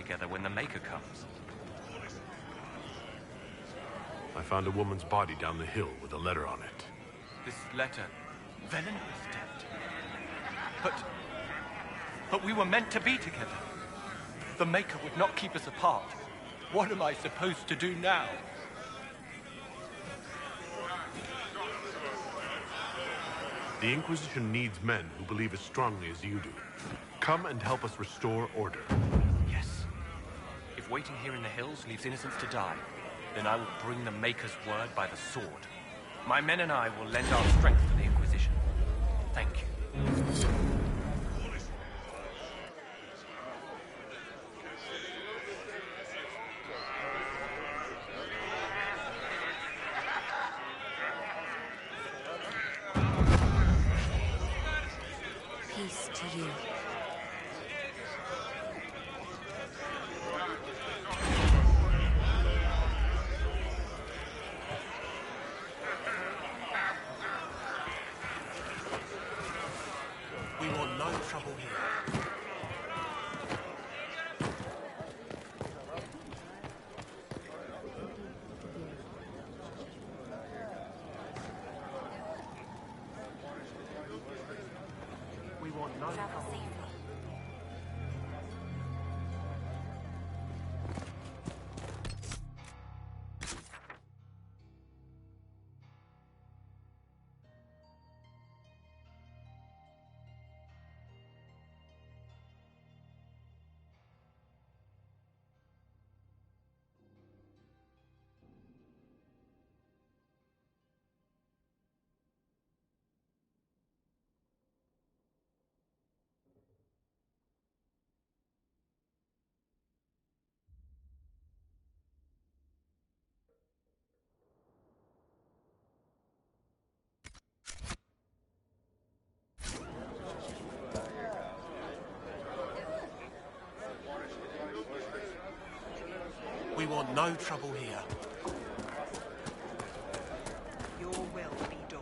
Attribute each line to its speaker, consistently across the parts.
Speaker 1: together when the Maker comes.
Speaker 2: I found a woman's body down the hill with a letter on it.
Speaker 1: This letter... Velen is dead. But we were meant to be together. The Maker would not keep us apart. What am I supposed to do now?
Speaker 2: The Inquisition needs men who believe as strongly as you do. Come and help us restore order.
Speaker 1: Yes. If waiting here in the hills leaves innocents to die, then I will bring the Maker's word by the sword. My men and I will lend our strength to the Inquisition. Thank you.
Speaker 3: Peace to you.
Speaker 1: We want no trouble here. We want no
Speaker 3: Travel
Speaker 1: trouble.
Speaker 3: safely.
Speaker 1: We want no trouble here.
Speaker 4: Your will be done.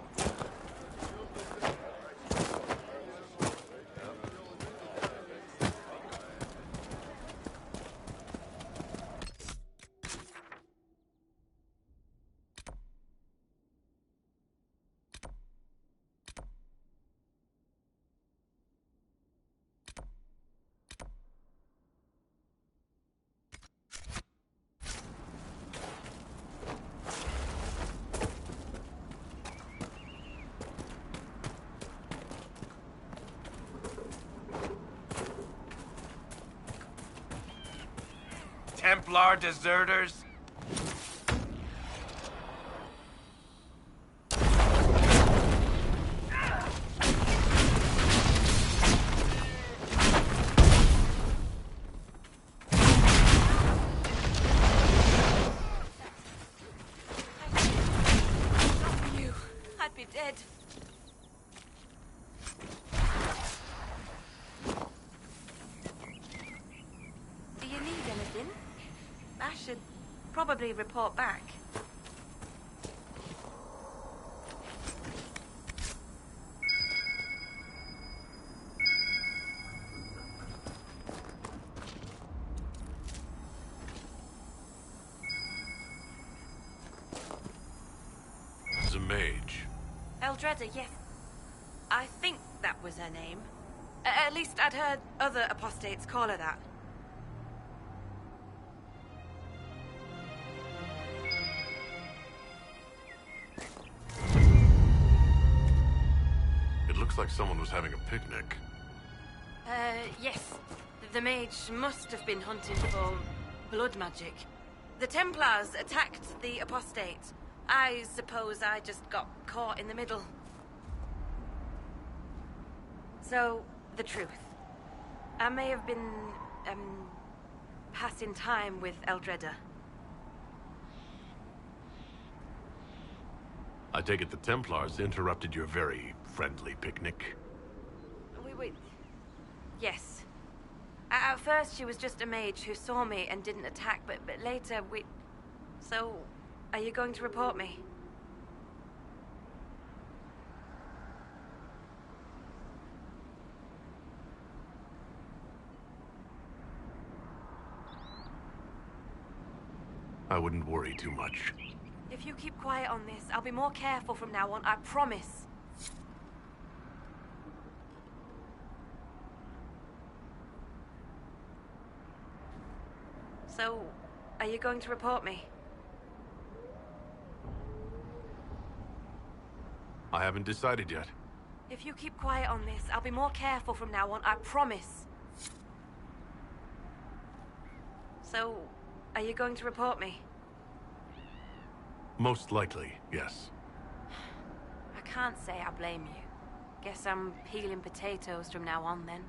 Speaker 1: Templar deserters?
Speaker 3: Not for you. I'd be dead. Do you need anything? I should probably report back.
Speaker 2: As a mage.
Speaker 3: Eldreda, yes. I think that was her name. At least I'd heard other apostates call her that.
Speaker 2: It looks like someone was having a picnic.
Speaker 3: Yes. The mage must have been hunting for blood magic. The Templars attacked the apostate. I suppose I just got caught in the middle. So, the truth. I may have been, passing time with Eldreda.
Speaker 2: I take it the Templars interrupted your very friendly picnic.
Speaker 3: Wait. Yes. At first, she was just a mage who saw me and didn't attack, but later we... So, are you going to report me?
Speaker 2: I wouldn't worry too much.
Speaker 3: If you keep quiet on this, I'll be more careful from now on, I promise. So, are you going to report me?
Speaker 2: I haven't decided yet.
Speaker 3: If you keep quiet on this, I'll be more careful from now on, I promise. So, are you going to report me?
Speaker 2: Most likely, yes.
Speaker 3: I can't say I blame you. Guess I'm peeling potatoes from now on then.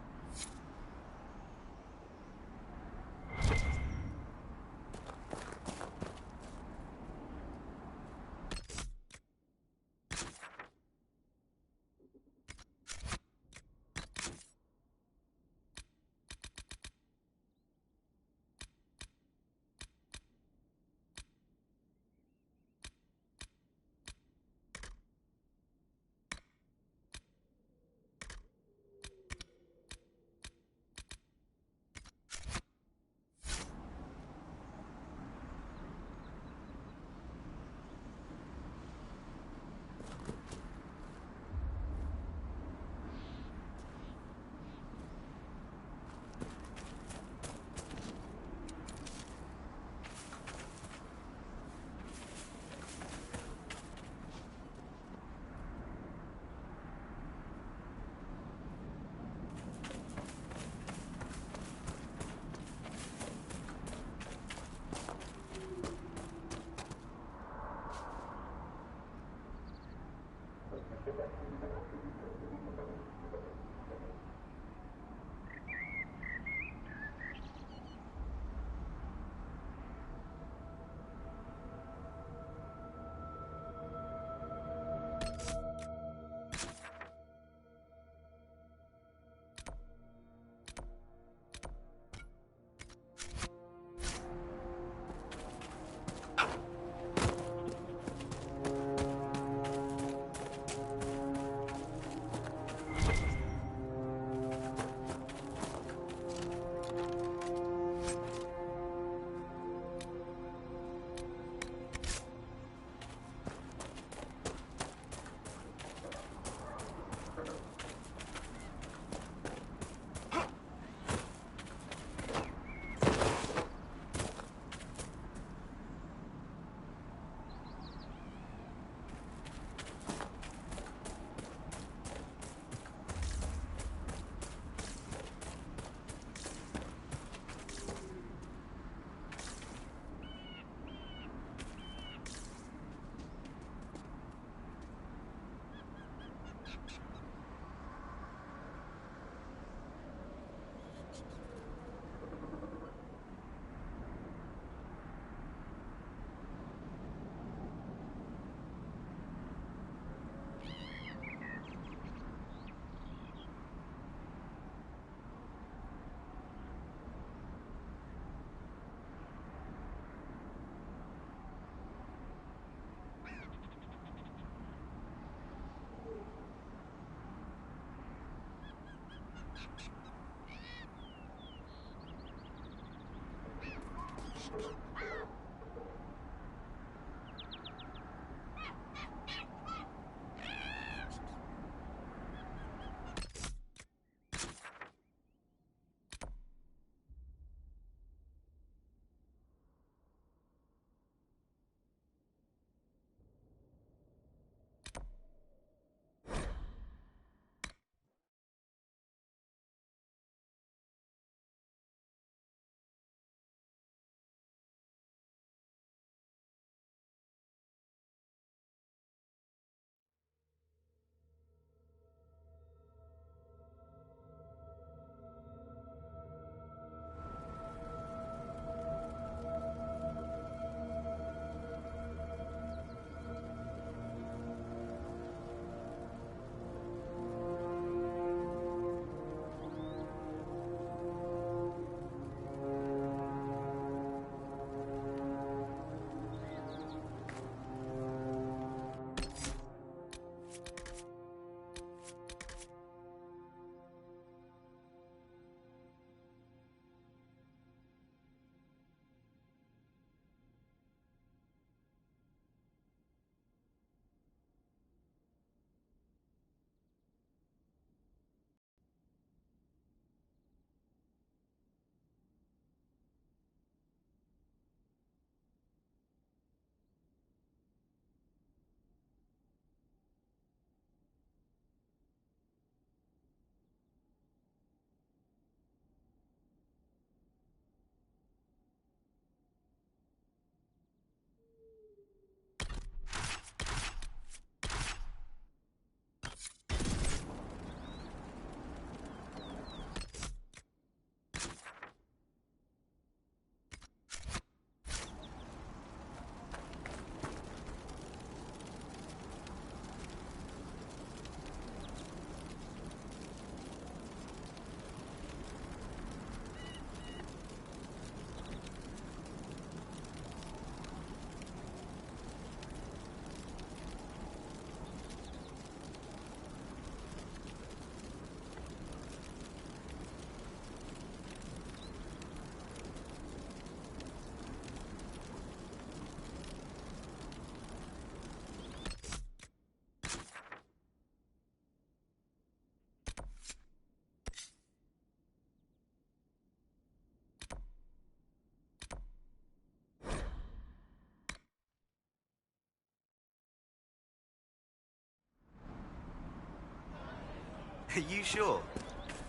Speaker 5: Are you sure?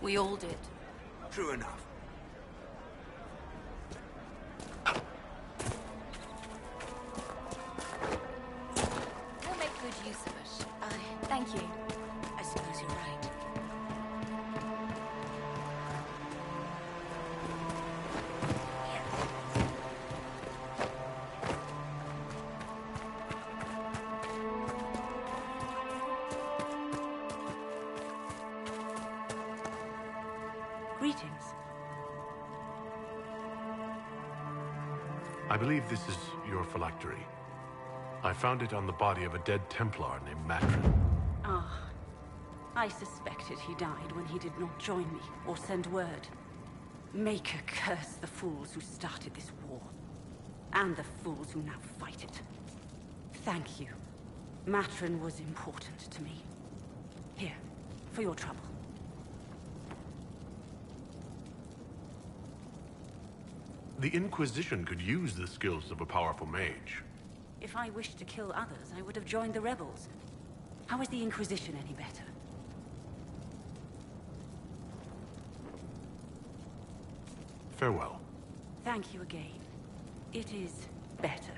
Speaker 3: We all did.
Speaker 5: True enough.
Speaker 6: We'll make good use of it. Thank you.
Speaker 3: I suppose you're right.
Speaker 7: Greetings.
Speaker 2: I believe this is your phylactery. I found it on the body of a dead Templar named Matrin.
Speaker 7: Ah. I suspected he died when he did not join me or send word. Maker curse the fools who started this war. And the fools who now fight it. Thank you. Matrin was important to me. Here, for your trouble.
Speaker 2: The Inquisition could use the skills of a powerful mage.
Speaker 7: If I wished to kill others, I would have joined the rebels. How is the Inquisition any better?
Speaker 2: Farewell.
Speaker 7: Thank you again. It is better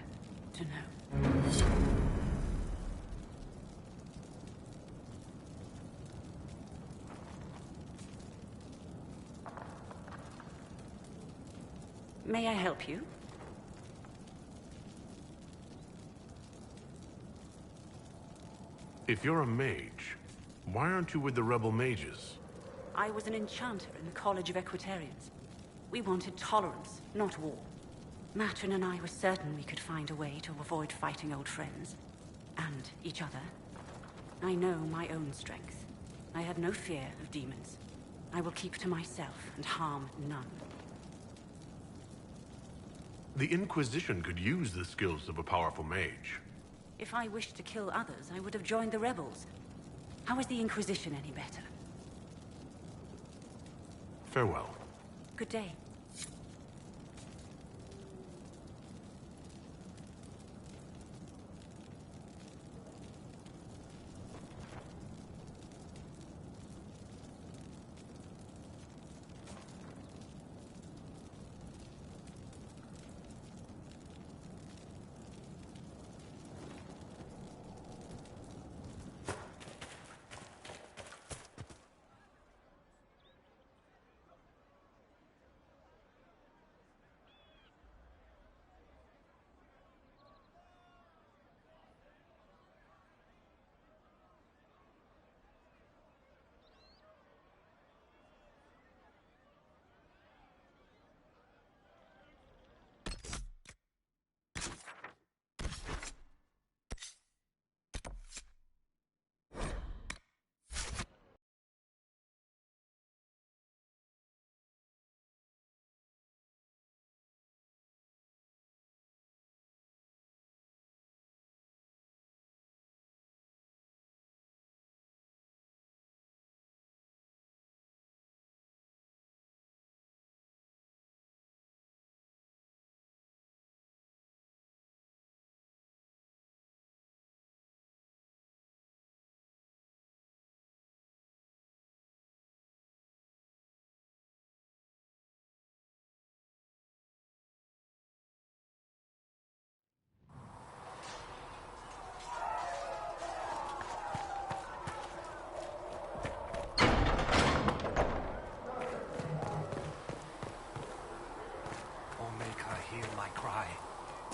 Speaker 7: to know. May I help you?
Speaker 2: If you're a mage, why aren't you with the rebel mages?
Speaker 7: I was an enchanter in the College of Equitarians. We wanted tolerance, not war. Matrin and I were certain we could find a way to avoid fighting old friends. And each other. I know my own strength. I have no fear of demons. I will keep to myself and harm none.
Speaker 2: The Inquisition could use the skills of a powerful mage.
Speaker 7: If I wished to kill others, I would have joined the rebels. How is the Inquisition any better?
Speaker 2: Farewell.
Speaker 7: Good day.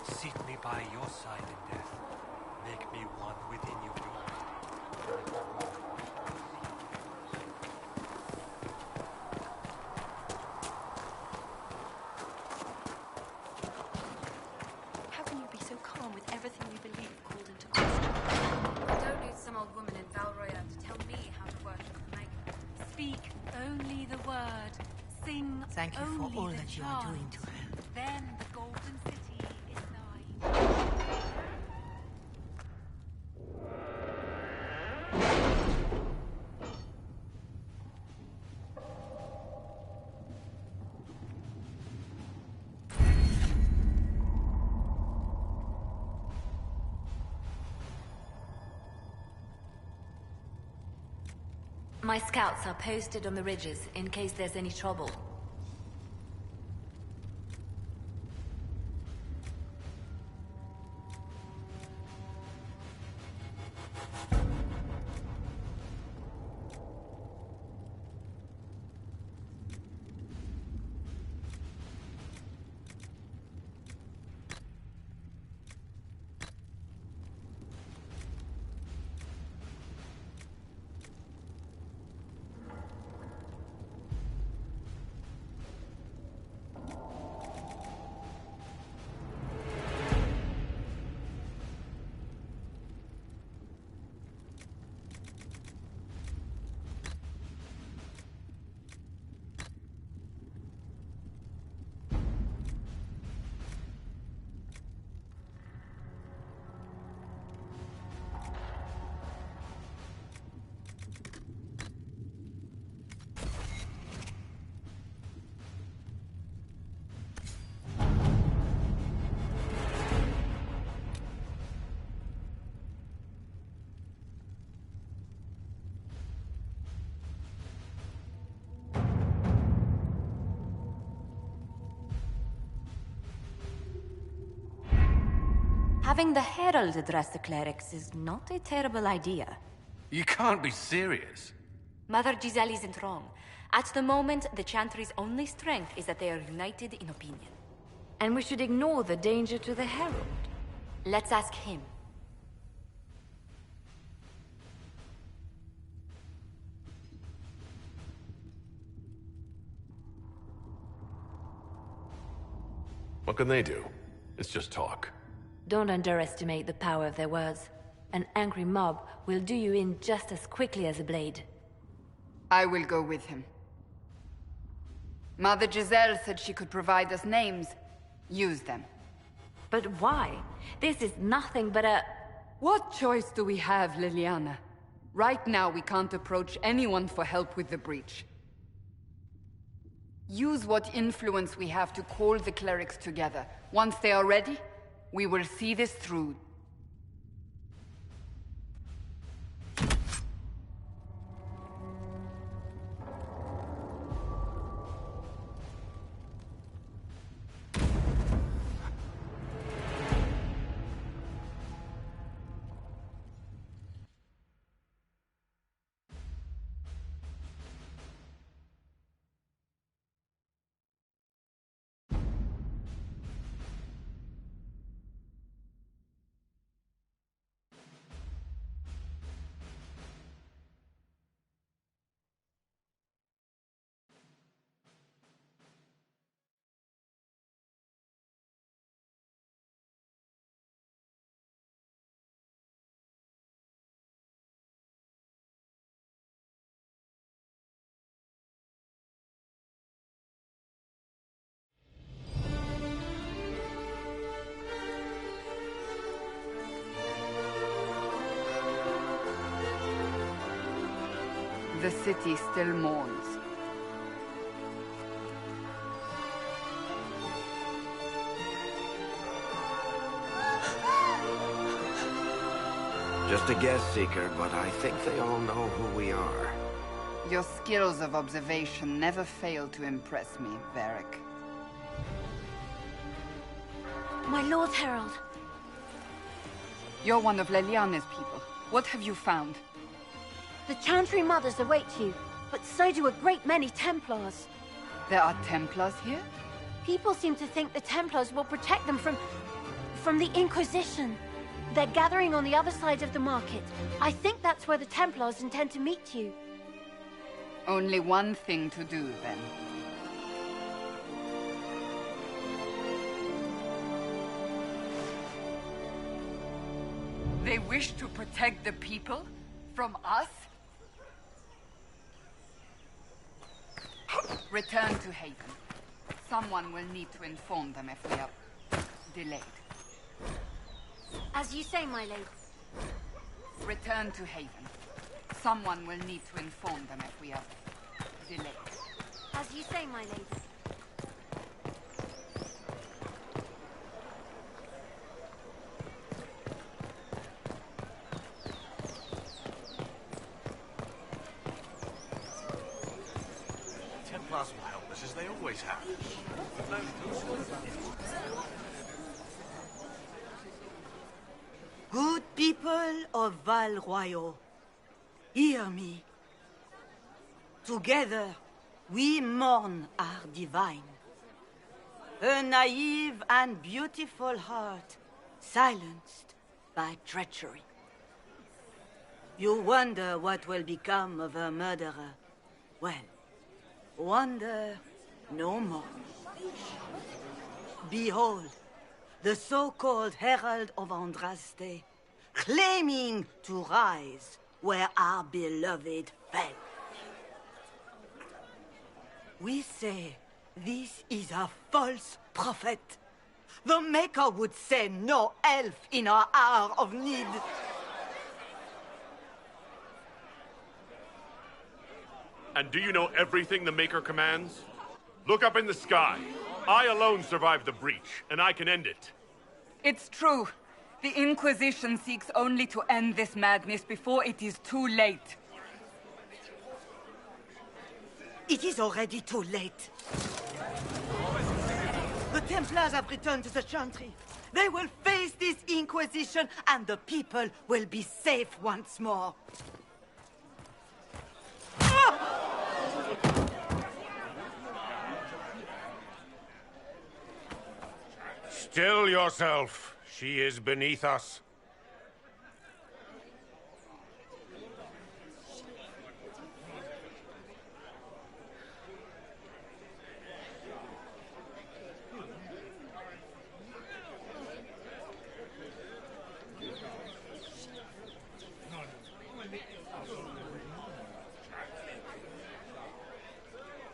Speaker 1: Seat me by your side in death. Make me one within your
Speaker 6: How can you be so calm with everything you believe called into question?
Speaker 3: Don't need some old woman in Valroya to tell me how to worship the Maker.
Speaker 7: Speak only the word. Sing
Speaker 4: Thank you for
Speaker 7: only
Speaker 4: all
Speaker 7: the
Speaker 4: that you
Speaker 7: chant.
Speaker 4: are doing to her.
Speaker 7: Then the Golden City is thine.
Speaker 5: My scouts are posted on the ridges in case there's any trouble. Having the Herald address the clerics is not a terrible idea.
Speaker 1: You can't be serious.
Speaker 5: Mother Giselle isn't wrong. At the moment, the Chantry's only strength is that they are united in opinion.
Speaker 3: And we should ignore the danger to the Herald.
Speaker 5: Let's ask him.
Speaker 2: What can they do? It's just talk.
Speaker 3: Don't underestimate the power of their words. An angry mob will do you in just as quickly as a blade.
Speaker 8: I will go with him. Mother Giselle said she could provide us names. Use them.
Speaker 3: But why? This is nothing but a...
Speaker 8: What choice do we have, Liliana? Right now, we can't approach anyone for help with the breach. Use what influence we have to call the clerics together. Once they are ready, we will see this through. The city still mourns.
Speaker 9: Just a guess, Seeker, but I think they all know who we are.
Speaker 8: Your skills of observation never fail to impress me, Varric.
Speaker 3: My Lord Herald.
Speaker 8: You're one of Leliana's people. What have you found?
Speaker 3: The Chantry Mothers await you, but so do a great many Templars.
Speaker 8: There are Templars here?
Speaker 3: People seem to think the Templars will protect them from the Inquisition. They're gathering on the other side of the market. I think that's where the Templars intend to meet you.
Speaker 8: Only one thing to do, then. They wish to protect the people? From us? Return to Haven. Someone will need to inform them if we are delayed.
Speaker 3: As you say, my lady.
Speaker 8: Return to Haven. Someone will need to inform them if we are delayed.
Speaker 3: As you say, my lady.
Speaker 2: always have.
Speaker 10: Good people of Val Royal, hear me. Together, we mourn our divine. Her naive and beautiful heart, silenced by treachery. You wonder what will become of her murderer. Well, wonder no more. Behold, the so-called Herald of Andraste, claiming to rise where our beloved fell. We say this is a false prophet. The Maker would send no elf in our hour of need.
Speaker 2: And do you know everything the Maker commands? Look up in the sky. I alone survived the breach, and I can end it.
Speaker 8: It's true. The Inquisition seeks only to end this madness before it is too late.
Speaker 10: It is already too late. The Templars have returned to the Chantry. They will face this Inquisition, and the people will be safe once more.
Speaker 11: Still yourself. She is beneath us.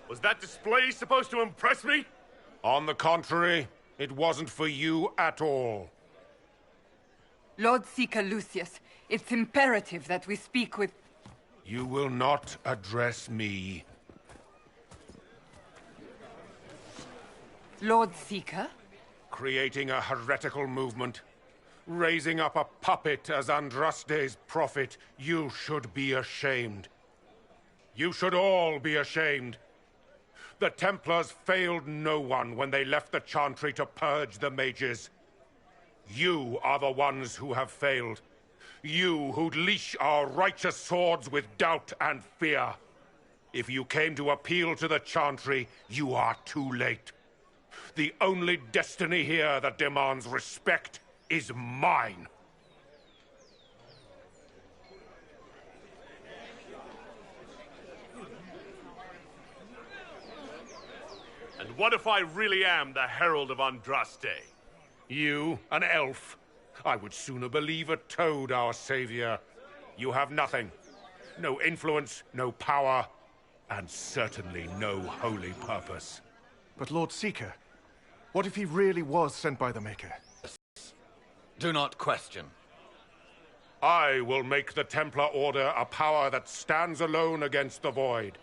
Speaker 2: Was that display supposed to impress me?
Speaker 11: On the contrary, it wasn't for you at all.
Speaker 8: Lord Seeker Lucius, it's imperative that we speak with...
Speaker 11: You will not address me.
Speaker 8: Lord Seeker?
Speaker 11: Creating a heretical movement. Raising up a puppet as Andraste's prophet. You should be ashamed. You should all be ashamed. The Templars failed no one when they left the Chantry to purge the mages. You are the ones who have failed. You who'd leash our righteous swords with doubt and fear. If you came to appeal to the Chantry, you are too late. The only destiny here that demands respect is mine.
Speaker 2: And what if I really am the Herald of Andraste?
Speaker 11: You, an elf? I would sooner believe a toad, our savior. You have nothing. No influence, no power, and certainly no holy purpose.
Speaker 12: But Lord Seeker, what if he really was sent by the Maker?
Speaker 13: Do not question.
Speaker 11: I will make the Templar Order a power that stands alone against the Void.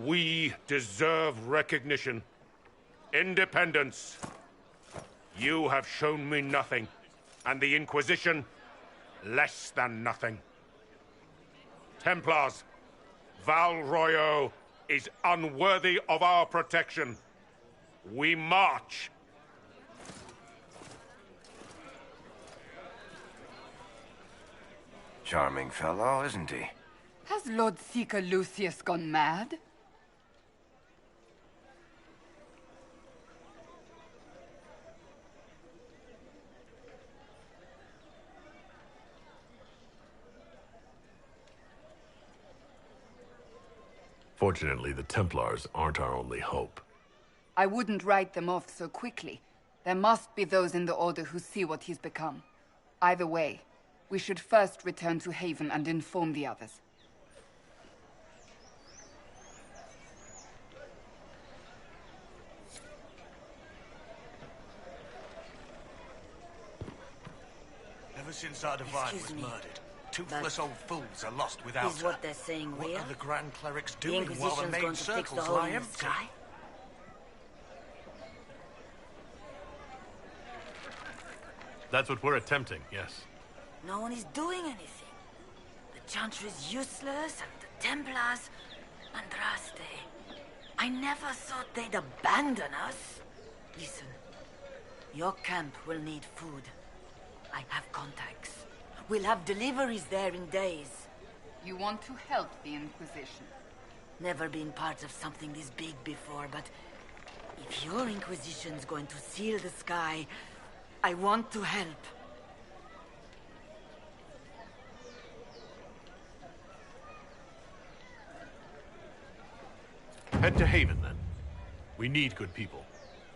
Speaker 11: We deserve recognition. Independence. You have shown me nothing, and the Inquisition, less than nothing. Templars, Val Royal is unworthy of our protection. We march.
Speaker 9: Charming fellow, isn't he?
Speaker 8: Has Lord Seeker Lucius gone mad?
Speaker 2: Fortunately, the Templars aren't our only hope.
Speaker 8: I wouldn't write them off so quickly. There must be those in the Order who see what he's become. Either way, we should first return to Haven and inform the others.
Speaker 13: Ever since our divine was murdered, toothless old fools are lost without
Speaker 10: Is
Speaker 13: her.
Speaker 10: what they're saying
Speaker 13: What
Speaker 10: real?
Speaker 13: are the Grand Clerics
Speaker 10: The
Speaker 13: doing while the
Speaker 10: Inquisition's
Speaker 13: main
Speaker 10: going to fix the
Speaker 13: circles
Speaker 10: hole
Speaker 13: lie
Speaker 10: in the
Speaker 13: empty?
Speaker 10: sky?
Speaker 2: That's what we're attempting, yes.
Speaker 10: No one is doing anything. The Chantry is useless, and the Templars... Andraste... I never thought they'd abandon us. Listen, your camp will need food. I have contacts. We'll have deliveries there in days.
Speaker 8: You want to help the Inquisition?
Speaker 10: Never been part of something this big before, but if your Inquisition's going to seal the sky, I want to help.
Speaker 2: Head to Haven, then. We need good people.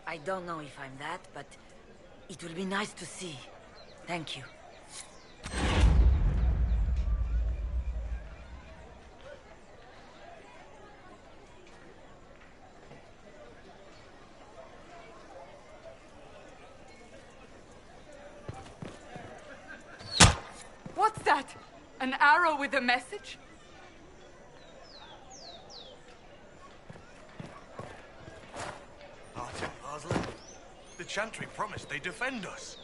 Speaker 10: I don't know if I'm that, but it will be nice to see. Thank you.
Speaker 8: What's that? An arrow with a message?
Speaker 13: Our Templars left. The Chantry promised they'd defend us.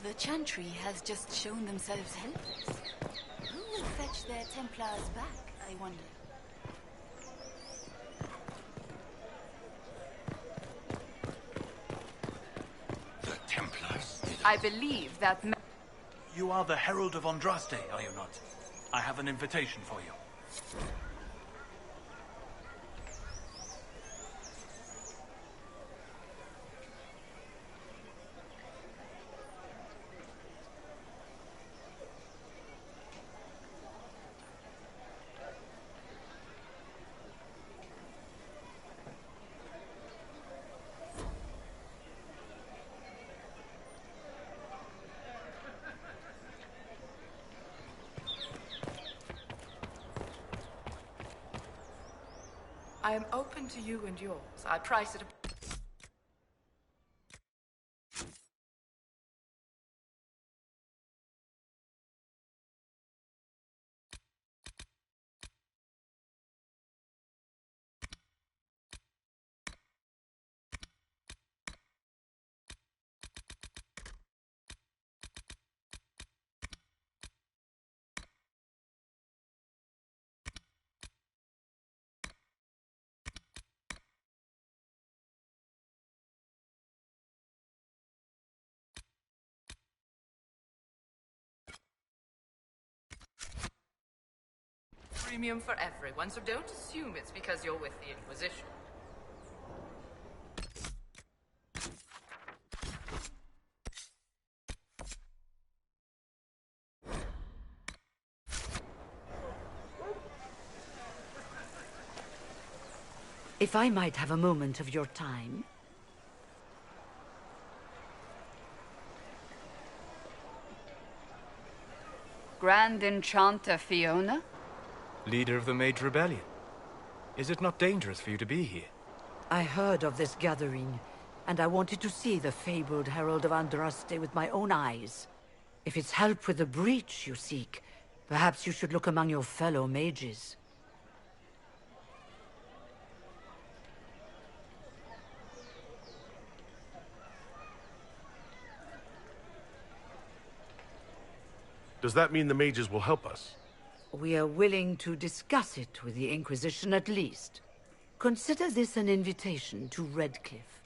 Speaker 6: The Chantry has just shown themselves helpless. Who will fetch their Templars back, I wonder?
Speaker 13: The Templars?
Speaker 8: I believe that...
Speaker 13: You are the Herald of Andraste, are you not? I have an invitation for you.
Speaker 14: I am open to you and yours. I price it. Premium for everyone, so don't assume it's because you're with the Inquisition.
Speaker 10: If I might have a moment of your time.
Speaker 8: Grand Enchanter Fiona?
Speaker 15: Leader of the Mage Rebellion. Is it not dangerous for you to be here?
Speaker 10: I heard of this gathering, and I wanted to see the fabled Herald of Andraste with my own eyes. If it's help with the breach you seek, perhaps you should look among your fellow mages.
Speaker 2: Does that mean the mages will help us?
Speaker 10: We are willing to discuss it with the Inquisition at least. Consider this an invitation to Redcliffe.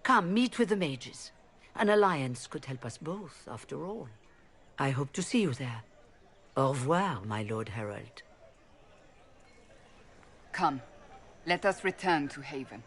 Speaker 10: Come, meet with the mages. An alliance could help us both, after all. I hope to see you there. Au revoir, my Lord Herald.
Speaker 8: Come, let us return to Haven.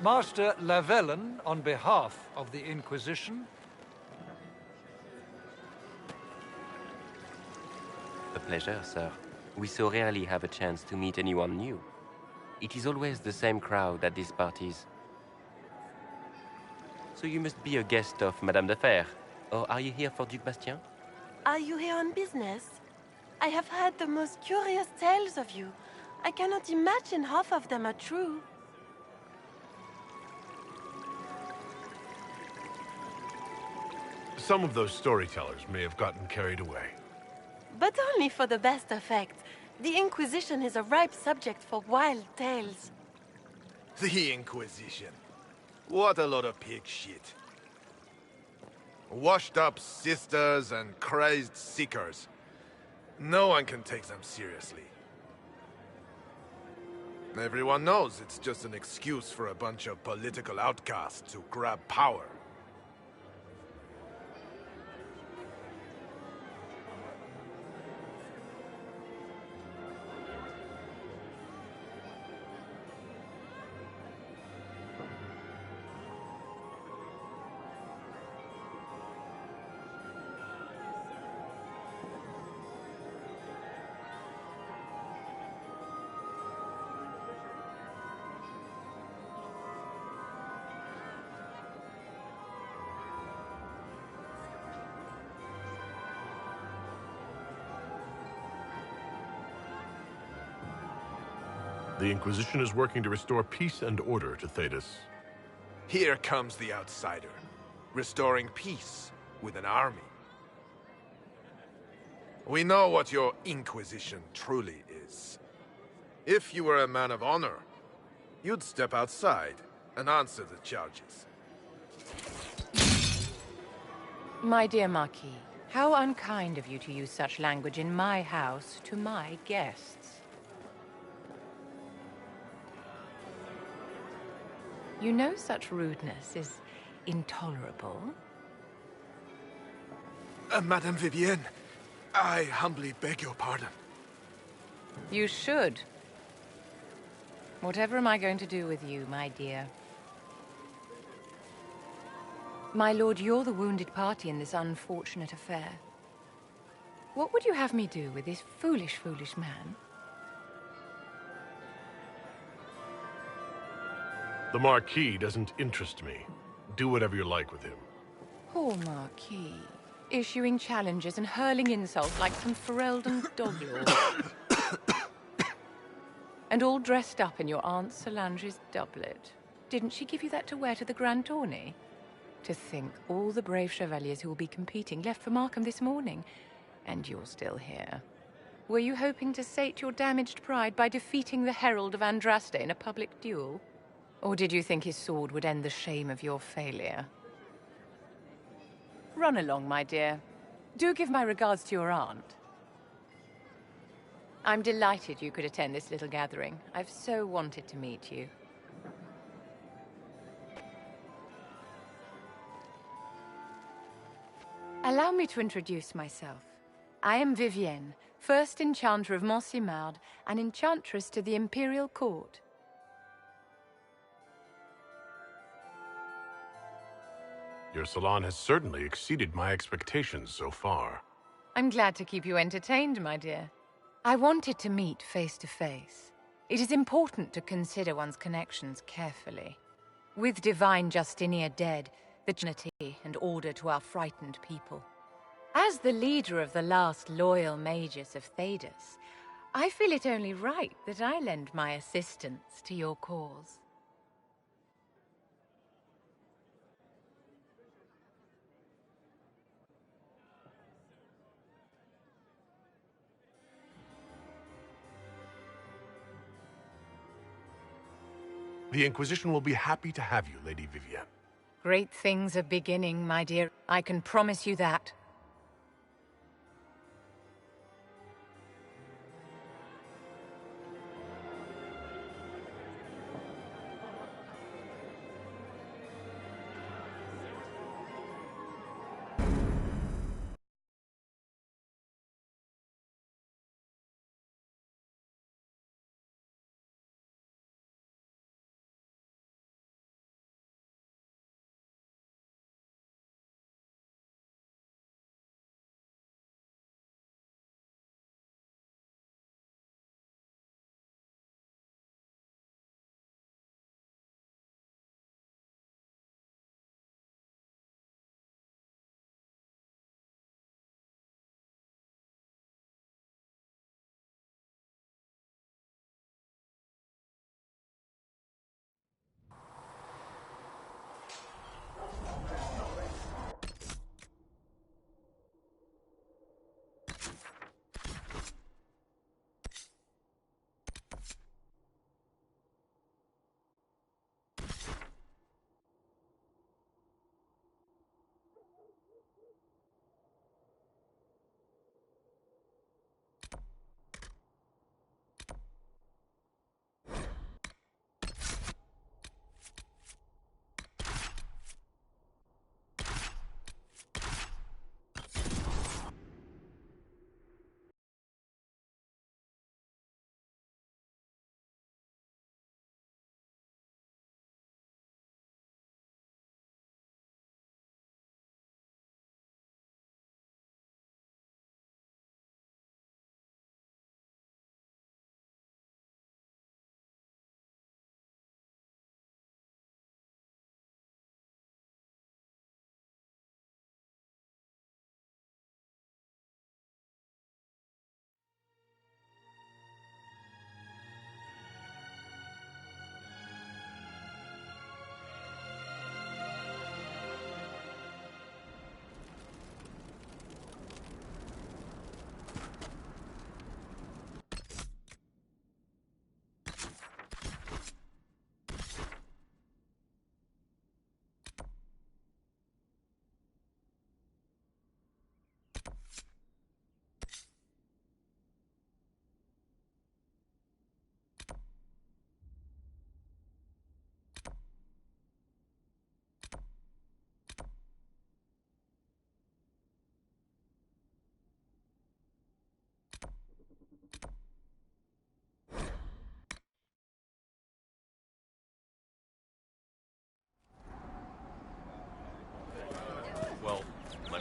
Speaker 16: Master Lavellen, on behalf of the Inquisition.
Speaker 17: A pleasure, sir. We so rarely have a chance to meet anyone new. It is always the same crowd at these parties. So you must be a guest of Madame de Fer. Or are you here for Duc Bastien?
Speaker 3: Are you here on business? I have heard the most curious tales of you. I cannot imagine half of them are true.
Speaker 2: Some of those storytellers may have gotten carried away.
Speaker 3: But only for the best effect. The Inquisition is a ripe subject for wild tales.
Speaker 18: The Inquisition. What a lot of pig shit. Washed-up sisters and crazed seekers. No one can take them seriously. Everyone knows it's just an excuse for a bunch of political outcasts to grab power.
Speaker 2: The Inquisition is working to restore peace and order to Thedas.
Speaker 18: Here comes the outsider, restoring peace with an army. We know what your Inquisition truly is. If you were a man of honor, you'd step outside and answer the charges.
Speaker 19: My dear Marquis, how unkind of you to use such language in my house to my guests. You know such rudeness is intolerable.
Speaker 18: Madame Vivienne, I humbly beg your pardon.
Speaker 19: You should. Whatever am I going to do with you, my dear? My lord, you're the wounded party in this unfortunate affair. What would you have me do with this foolish, foolish man?
Speaker 2: The Marquis doesn't interest me. Do whatever you like with him.
Speaker 19: Poor Marquis. Issuing challenges and hurling insults like some Ferelden doglord. And all dressed up in your Aunt Solange's doublet. Didn't she give you that to wear to the Grand Tourney? To think all the brave chevaliers who will be competing left for Markham this morning, and you're still here. Were you hoping to sate your damaged pride by defeating the Herald of Andraste in a public duel? Or did you think his sword would end the shame of your failure? Run along, my dear. Do give my regards to your aunt. I'm delighted you could attend this little gathering. I've so wanted to meet you. Allow me to introduce myself. I am Vivienne, first Enchanter of Montsimard and Enchantress to the Imperial Court.
Speaker 2: Your salon has certainly exceeded my expectations so far.
Speaker 19: I'm glad to keep you entertained, my dear. I wanted to meet face to face. It is important to consider one's connections carefully. With Divine Justinia dead, the dignity and order to our frightened people. As the leader of the last loyal mages of Thedas, I feel it only right that I lend my assistance to your cause.
Speaker 2: The Inquisition will be happy to have you, Lady Vivienne.
Speaker 19: Great things are beginning, my dear. I can promise you that.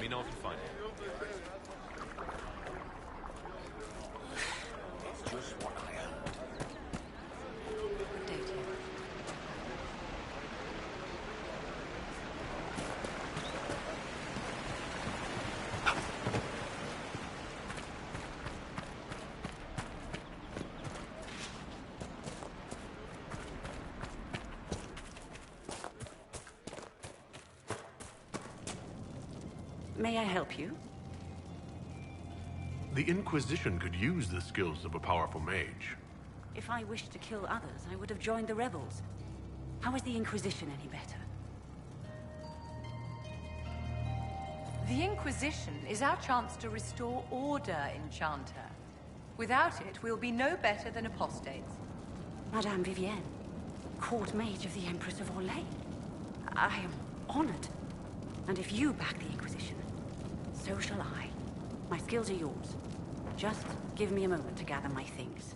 Speaker 1: you know if you find it.
Speaker 13: It's just what I heard.
Speaker 7: May I help you?
Speaker 2: The Inquisition could use the skills of a powerful mage.
Speaker 7: If I wished to kill others, I would have joined the rebels. How is the Inquisition any better?
Speaker 19: The Inquisition is our chance to restore order, Enchanter. Without it, we'll be no better than apostates.
Speaker 7: Madame Vivienne, court mage of the Empress of Orlais. I am honored. And if you back the Inquisition, so shall I. My skills are yours. Just give me a moment to gather my things.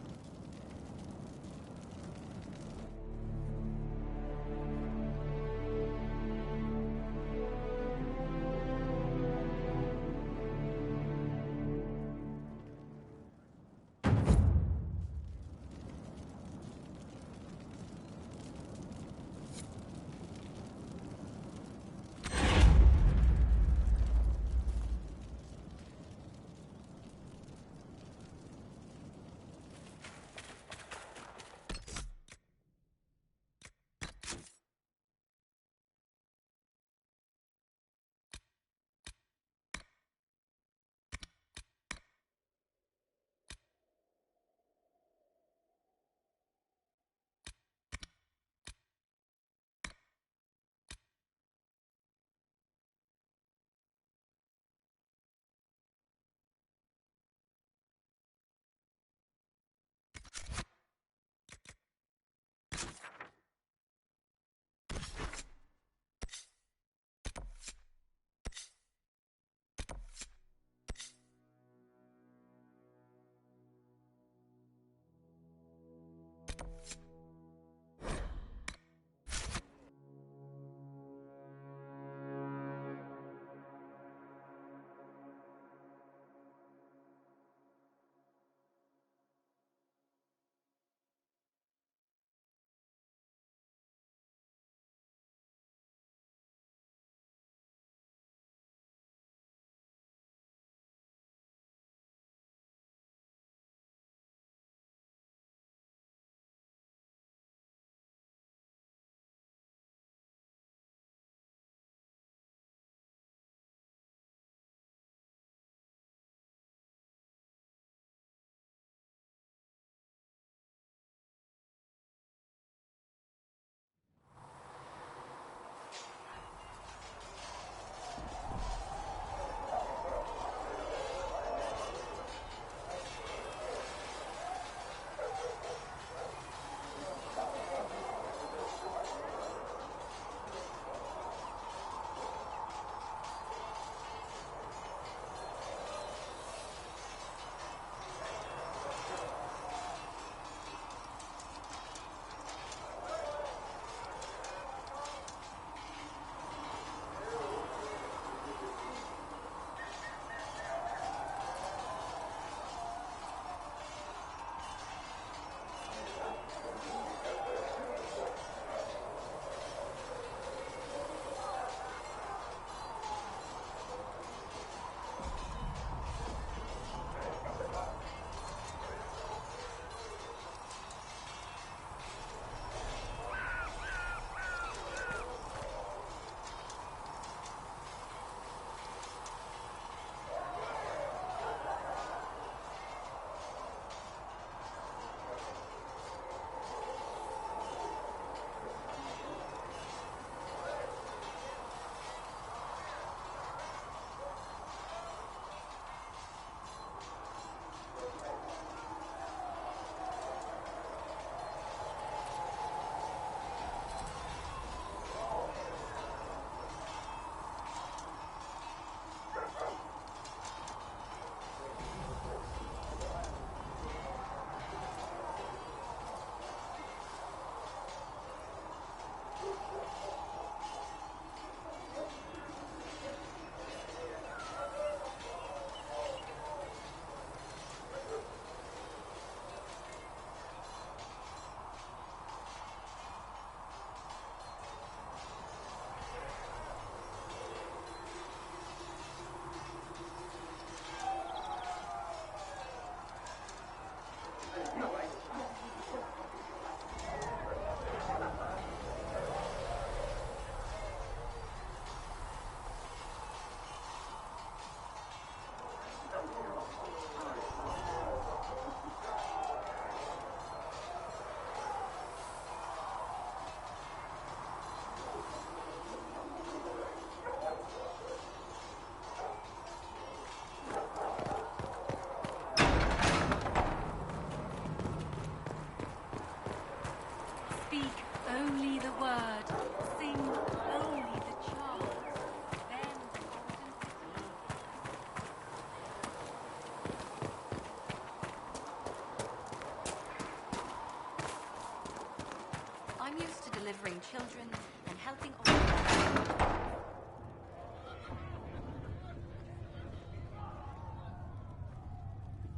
Speaker 5: children and helping all.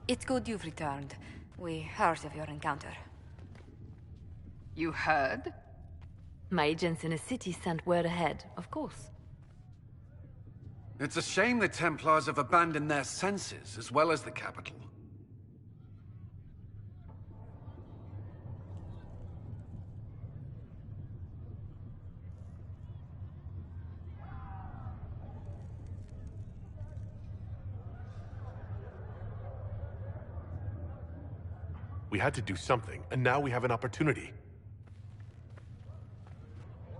Speaker 5: It's good you've returned. We heard of your encounter.
Speaker 8: You heard?
Speaker 20: My agents in the city sent word ahead, of course.
Speaker 21: It's a shame the Templars have abandoned their senses, as well as the capital.
Speaker 2: We had to do something, and now we have an opportunity.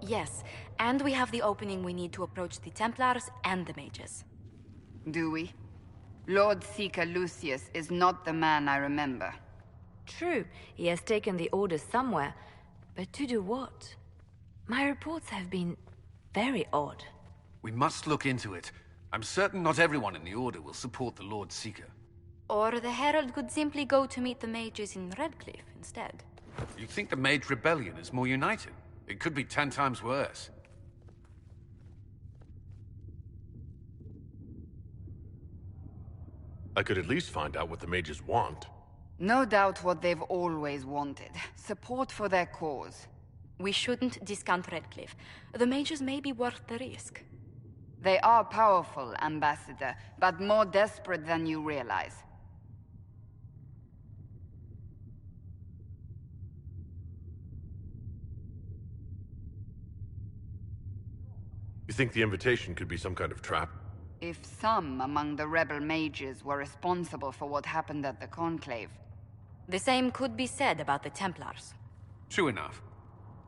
Speaker 5: Yes, and we have the opening we need to approach the Templars and the mages.
Speaker 8: Do we? Lord Seeker Lucius is not the man I remember.
Speaker 20: True, he has taken the orders somewhere, but to do what? My reports have been very odd.
Speaker 21: We must look into it. I'm certain not everyone in the Order will support the Lord Seeker.
Speaker 5: Or the Herald could simply go to meet the mages in Redcliffe instead.
Speaker 21: You think the Mage Rebellion is more united? It could be 10 times worse.
Speaker 2: I could at least find out what the mages want.
Speaker 8: No doubt what they've always wanted. Support for their cause.
Speaker 5: We shouldn't discount Redcliffe. The mages may be worth the risk.
Speaker 8: They are powerful, Ambassador, but more desperate than you realize.
Speaker 2: You think the invitation could be some kind of trap?
Speaker 8: If some among the rebel mages were responsible for what happened at the Conclave.
Speaker 5: The same could be said about the Templars.
Speaker 21: True enough.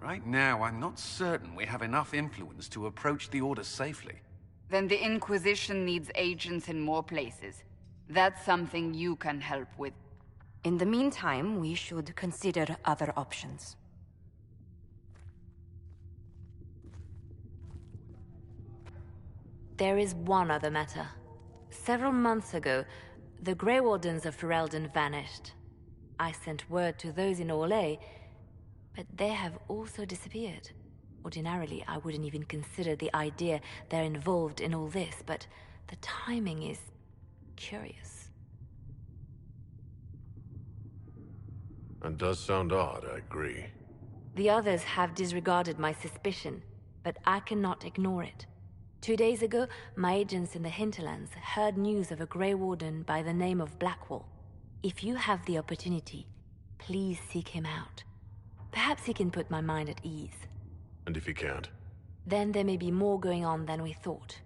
Speaker 21: Right now, I'm not certain we have enough influence to approach the Order safely.
Speaker 8: Then the Inquisition needs agents in more places. That's something you can help with.
Speaker 5: In the meantime, we should consider other options.
Speaker 20: There is one other matter. Several months ago, the Grey Wardens of Ferelden vanished. I sent word to those in Orlais, but they have also disappeared. Ordinarily, I wouldn't even consider the idea they're involved in all this, but the timing is curious.
Speaker 2: That does sound odd, I agree.
Speaker 20: The others have disregarded my suspicion, but I cannot ignore it. 2 days ago, my agents in the hinterlands heard news of a Grey Warden by the name of Blackwall. If you have the opportunity, please seek him out. Perhaps he can put my mind at ease.
Speaker 2: And if he can't?
Speaker 20: Then there may be more going on than we thought.